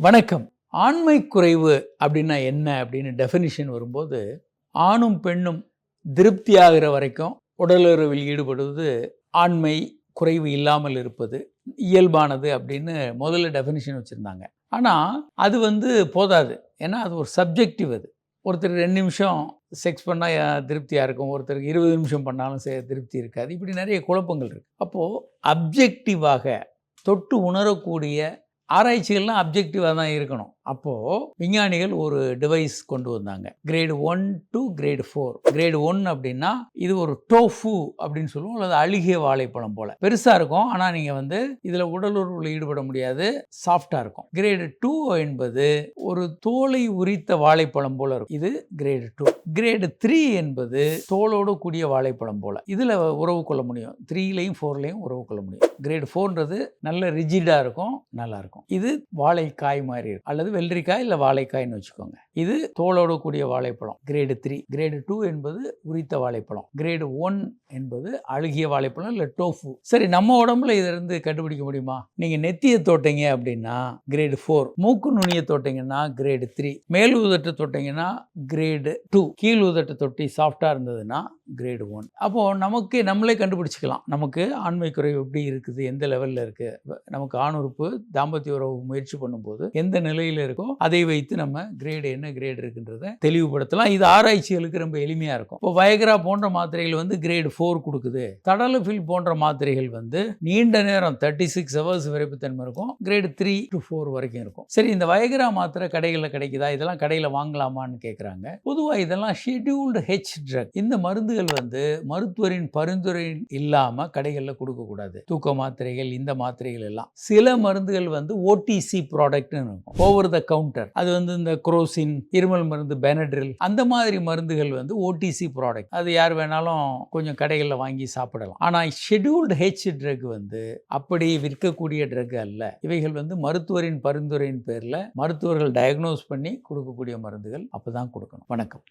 வணக்கம். ஆண்மை குறைவு அப்படின்னா என்ன அப்படின்னு டெஃபினிஷன் வரும்போது, ஆணும் பெண்ணும் திருப்தியாகிற வரைக்கும் உடலுறவில் ஈடுபடுவது ஆண்மை குறைவு இல்லாமல் இருப்பது இயல்பானது அப்படின்னு முதல்ல டெஃபினிஷன் வச்சுருந்தாங்க. ஆனால் அது போதாது. ஏன்னா அது ஒரு சப்ஜெக்டிவ். அது ஒருத்தர் 2 நிமிஷம் செக்ஸ் பண்ணால் திருப்தியாக இருக்கும், ஒருத்தருக்கு 20 நிமிஷம் பண்ணாலும் திருப்தி இருக்காது. இப்படி நிறைய குழப்பங்கள் இருக்குது. அப்போது அப்ஜெக்டிவாக தொட்டு உணரக்கூடிய ஆராய்ச்சிகள்லாம் அப்ஜெக்டிவாக தான் இருக்கணும். அப்போது விஞ்ஞானிகள் ஒரு டிவைஸ் கொண்டு வந்தாங்க. Grade 1 to grade 4. கிரேடு 1 அப்படின்னா இது ஒரு டோஃபு அப்படின்னு சொல்லுவோம், அல்லது அழுகிய வாழைப்பழம் போல் பெருசாக இருக்கும். ஆனால் நீங்கள் இதில் உடலுறவில் ஈடுபட முடியாது, சாஃப்டாக இருக்கும். கிரேடு 2 என்பது ஒரு தோலை உரித்த வாழைப்பழம் போல் இருக்கும். இது கிரேடு 2. கிரேடு 3 என்பது தோலோடு கூடிய வாழைப்பழம் போல். இதில் உறவு கொள்ள முடியும். 3லையும் 4லையும் உறவு கொள்ள முடியும். கிரேடு 4ன்றது நல்ல ரிஜிடாக இருக்கும், நல்லா இருக்கும். இது வாழைக்காய் மாதிரி இருக்கும், அல்லது வெள்ளரிக்காய் இல்லை வாழைக்காய்னு வச்சுக்கோங்க. இது தோலோடு கூடிய வாழைப்பழம் கிரேடு 3. கிரேடு 2 என்பது உரித்த வாழைப்பழம். கிரேடு 1 என்பது அழுகிய வாழைப்பழம் இல்லை டோஃபு. சரி, நம்ம உடம்புல இதிலிருந்து கண்டுபிடிக்க முடியுமா? நீங்கள் நெத்தியை தொட்டீங்க அப்படின்னா கிரேடு 4, மூக்கு நுனியை தொட்டீங்கன்னா கிரேடு 3, மேல் உதட்டு தொட்டீங்கன்னா கிரேடு 2, கீழ் உதட்டு தொட்டி சாஃப்டாக இருந்ததுன்னா கிரேடு 1. அப்போது நம்மளே கண்டுபிடிச்சிக்கலாம், நமக்கு ஆண்மை குறைவு எப்படி இருக்குது, எந்த லெவலில் இருக்குது. நமக்கு ஆண் உறுப்பு தாம்பத்திய உறவு முயற்சி பண்ணும்போது எந்த நிலையில் இருக்கோ அதை வைத்து நம்ம கிரேடு என்ன கிரேடு இருக்குன்றதை தெளிவுபடுத்தலாம். இது ஆராய்ச்சிகளுக்கு ரொம்ப எளிமையாக இருக்கும். இப்போ வயக்ரா போன்ற மாத்திரைகள் கிரேடு 4 கொடுக்குது. தடலஃபில் போன்ற மாத்திரைகள் நீண்ட நேரம் 36 ஹவர்ஸ் விரைப்புத்தன்மை இருக்கும், கிரேடு 3 to 4 வரைக்கும் இருக்கும். சரி, இந்த வயக்ரா மாத்திரை கடைகளில் கிடைக்குதா, இதெல்லாம் கடையில் வாங்கலாமான்னு கேட்குறாங்க. பொதுவாக இதெல்லாம் ஷெட்யூல்டு ஹெச் ட்ரக். இந்த மருந்துகள் மருத்துவரின் பரிந்துரை இல்லாமல் கடைகளில் கொடுக்கக்கூடாது. தூக்க மாத்திரைகள், இந்த மாத்திரைகள் எல்லாம். சில மருந்துகள் ஓடிசி ப்ராடக்ட்னு இருக்கும், ஓவர் த கவுண்டர். அது இந்த குரோசின், இருமல் மருந்து பெனட்ரில், அந்த மாதிரி மருந்துகள் ஓடிசி ப்ராடக்ட். அது யார் வேணாலும் கொஞ்சம் கடைகளில் வாங்கி சாப்பிடலாம். ஆனால் ஷெட்யூல்டு ஹெச் ட்ரக் அப்படி விற்கக்கூடிய ட்ரக் அல்ல. இவைகள் மருத்துவரின் பரிந்துரையின் பேரில் மருத்துவர்கள் டயக்னோஸ் பண்ணி கொடுக்கக்கூடிய மருந்துகள். அப்போ தான் கொடுக்கணும். வணக்கம்.